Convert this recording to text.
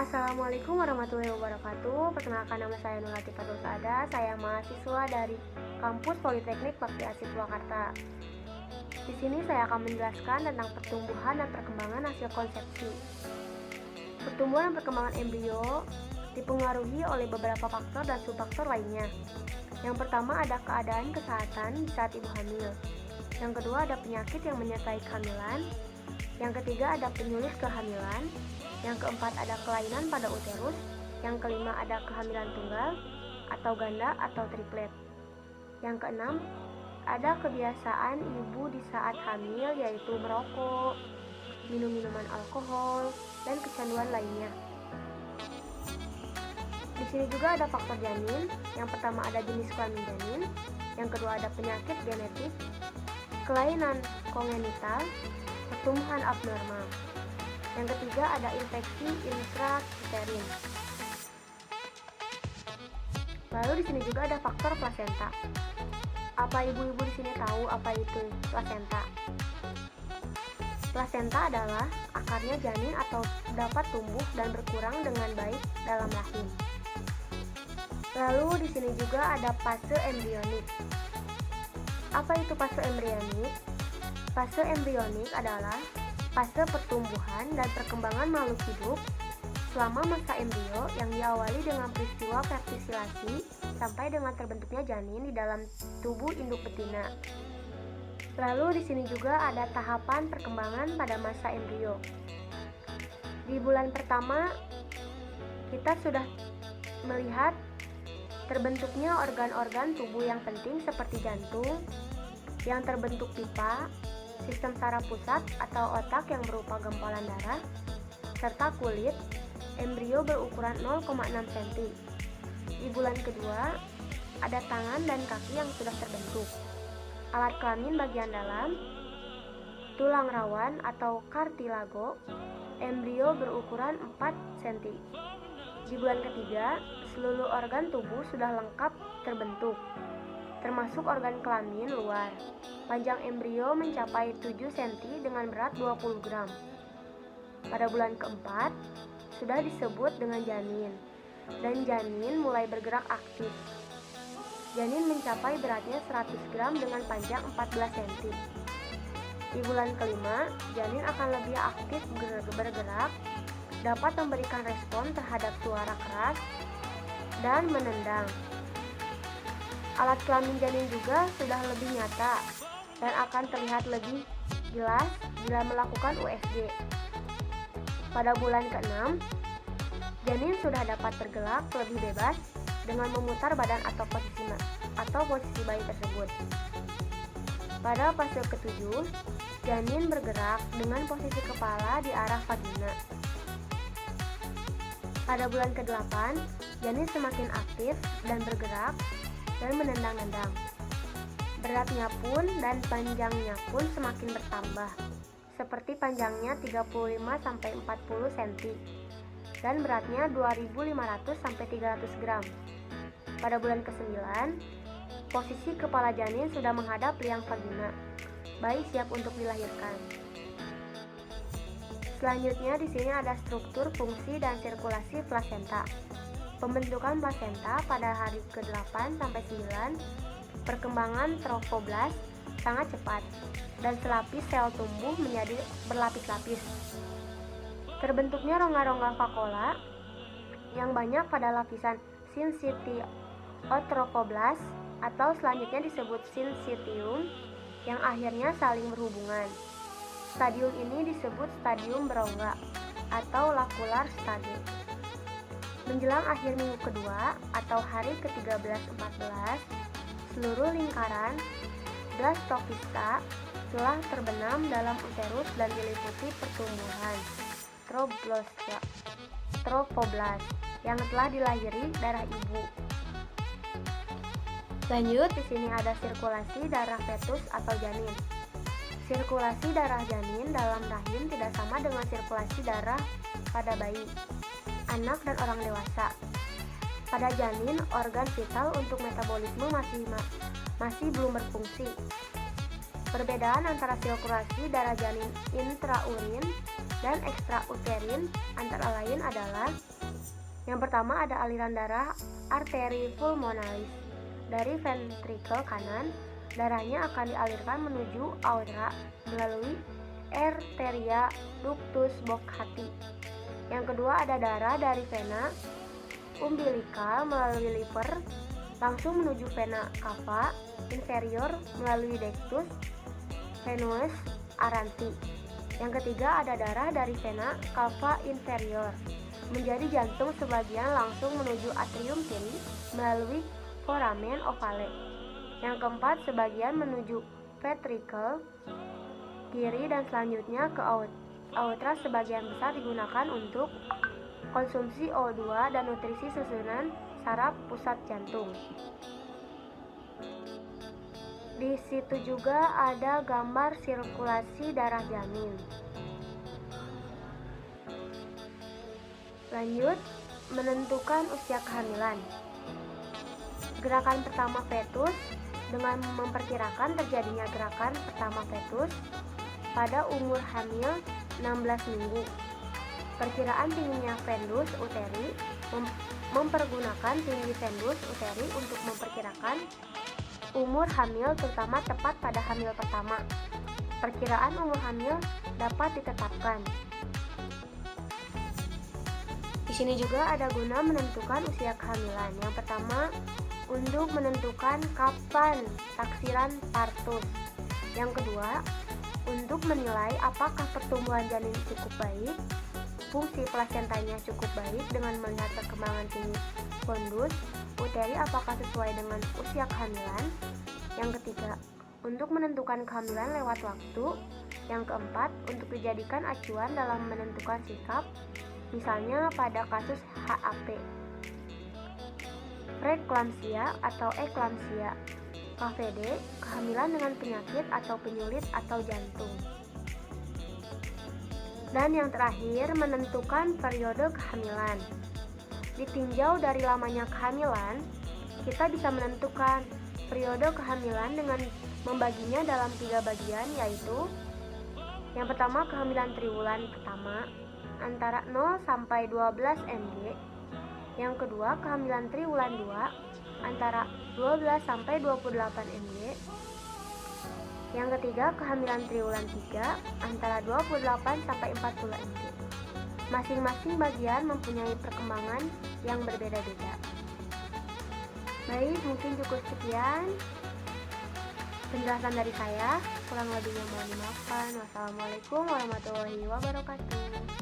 Assalamualaikum warahmatullahi wabarakatuh. Perkenalkan, nama saya Nur Latifah Dulsada. Saya mahasiswa dari Kampus Politeknik Bakti Asih Purwakarta. Di sini saya akan menjelaskan tentang pertumbuhan dan perkembangan hasil konsepsi. Pertumbuhan dan perkembangan embrio dipengaruhi oleh beberapa faktor dan subfaktor lainnya. Yang pertama ada keadaan kesehatan saat ibu hamil. Yang kedua ada penyakit yang menyertai kehamilan. Yang ketiga ada penyulit kehamilan. Yang keempat ada kelainan pada uterus. Yang kelima ada kehamilan tunggal atau ganda atau triplet. Yang keenam ada kebiasaan ibu di saat hamil, yaitu merokok, minum minuman alkohol, dan kecanduan lainnya. Di sini juga ada faktor janin. Yang pertama ada jenis kelamin janin. Yang kedua ada penyakit genetik, kelainan kongenital, pertumbuhan abnormal. Yang ketiga ada infeksi intrauterin. Lalu di sini juga ada faktor plasenta. Apa ibu-ibu di sini tahu apa itu plasenta? Plasenta adalah akarnya janin atau dapat tumbuh dan berkurang dengan baik dalam rahim. Lalu di sini juga ada fase embrionik. Apa itu fase embrionik? Fase embrionik adalah fase pertumbuhan dan perkembangan makhluk hidup selama masa embrio yang diawali dengan peristiwa fertilasi sampai dengan terbentuknya janin di dalam tubuh induk betina. Lalu di sini juga ada tahapan perkembangan pada masa embrio. Di bulan pertama kita sudah melihat terbentuknya organ-organ tubuh yang penting seperti jantung yang terbentuk pipa, sistem saraf pusat atau otak yang berupa gumpalan darah, serta kulit. Embrio berukuran 0,6 cm. Di bulan kedua, ada tangan dan kaki yang sudah terbentuk. Alat kelamin bagian dalam, tulang rawan atau kartilago. Embrio berukuran 4 cm. Di bulan ketiga, seluruh organ tubuh sudah lengkap terbentuk, termasuk organ kelamin luar. Panjang embrio mencapai 7 cm dengan berat 20 gram. Pada bulan keempat, sudah disebut dengan janin, dan janin mulai bergerak aktif. Janin mencapai beratnya 100 gram dengan panjang 14 cm. Di bulan kelima, janin akan lebih aktif bergerak, dapat memberikan respon terhadap suara keras, dan menendang. Alat kelamin janin juga sudah lebih nyata dan akan terlihat lebih jelas bila melakukan USG. Pada bulan ke-6, janin sudah dapat bergerak lebih bebas dengan memutar badan atau posisi bayi tersebut. Pada fase ke-7, janin bergerak dengan posisi kepala di arah vagina. Pada bulan ke-8, janin semakin aktif dan bergerak dan menendang-nendang. Beratnya pun dan panjangnya pun semakin bertambah, seperti panjangnya 35-40 cm dan beratnya 2.500-300 gram. Pada bulan ke-9, posisi kepala janin sudah menghadap liang vagina. Bayi siap untuk dilahirkan. Selanjutnya di sini ada struktur, fungsi, dan sirkulasi plasenta. Pembentukan plasenta pada hari ke-8 sampai 9, perkembangan trofoblast sangat cepat dan selapis sel tumbuh menjadi berlapis-lapis. Terbentuknya rongga-rongga vakuola yang banyak pada lapisan syncytiotrofoblast atau selanjutnya disebut syncytium yang akhirnya saling berhubungan. Stadium ini disebut stadium berongga atau lakular stade. Menjelang akhir minggu kedua atau hari ke-13-14, seluruh lingkaran blastopista telah terbenam dalam uterus dan diliputi pertumbuhan trofoblast yang telah dilahiri darah ibu. Lanjut, di sini ada sirkulasi darah fetus atau janin. Sirkulasi darah janin dalam rahim tidak sama dengan sirkulasi darah pada bayi, anak, dan orang dewasa. Pada janin, organ vital untuk metabolisme masih belum berfungsi. Perbedaan antara sirkulasi darah janin intraurin dan ekstrauterin antara lain adalah Yang pertama ada aliran darah arteri pulmonalis. Dari ventrikel kanan, darahnya akan dialirkan menuju aorta melalui arteria ductus Bockhati. Yang kedua ada darah dari vena umbilikal melalui liver langsung menuju vena cava inferior melalui ductus venous aranti. Yang ketiga ada darah dari vena cava inferior menjadi jantung sebagian langsung menuju atrium kiri melalui foramen ovale. Yang keempat sebagian menuju ventricle kiri dan selanjutnya ke aorta. Sebagian besar digunakan untuk konsumsi O2 dan nutrisi susunan saraf pusat jantung. Di situ juga ada gambar sirkulasi darah janin. Lanjut, menentukan usia kehamilan. Gerakan pertama fetus dengan memperkirakan terjadinya gerakan pertama fetus pada umur hamil 16 minggu. Perkiraan tingginya fundus uteri mempergunakan tinggi fundus uteri untuk memperkirakan umur hamil terutama tepat pada hamil pertama. Perkiraan umur hamil dapat ditetapkan. Di sini juga ada guna menentukan usia kehamilan. Yang pertama, untuk menentukan kapan taksiran partus. Yang kedua, untuk menilai apakah pertumbuhan janin cukup baik, fungsi plasentanya cukup baik dengan melihat perkembangan tinggi fundus uteri apakah sesuai dengan usia kehamilan. Yang ketiga, untuk menentukan kehamilan lewat waktu. Yang keempat, untuk dijadikan acuan dalam menentukan sikap, misalnya pada kasus HAP, preeklamsia atau eklamsia, KVD, kehamilan dengan penyakit atau penyulit atau jantung. Dan yang terakhir, menentukan periode kehamilan. Ditinjau dari lamanya kehamilan, kita bisa menentukan periode kehamilan dengan membaginya dalam 3 bagian, yaitu yang pertama kehamilan triwulan pertama antara 0 sampai 12 mg. Yang kedua kehamilan triwulan 2 antara 12 sampai 28 mg. Yang ketiga kehamilan triwulan 3 antara 28 sampai 40 mg. Masing-masing bagian mempunyai perkembangan yang berbeda-beda. Baik, mungkin cukup sekian penjelasan dari saya. Kurang lebihnya mohon dimaafkan. Wassalamualaikum warahmatullahi wabarakatuh.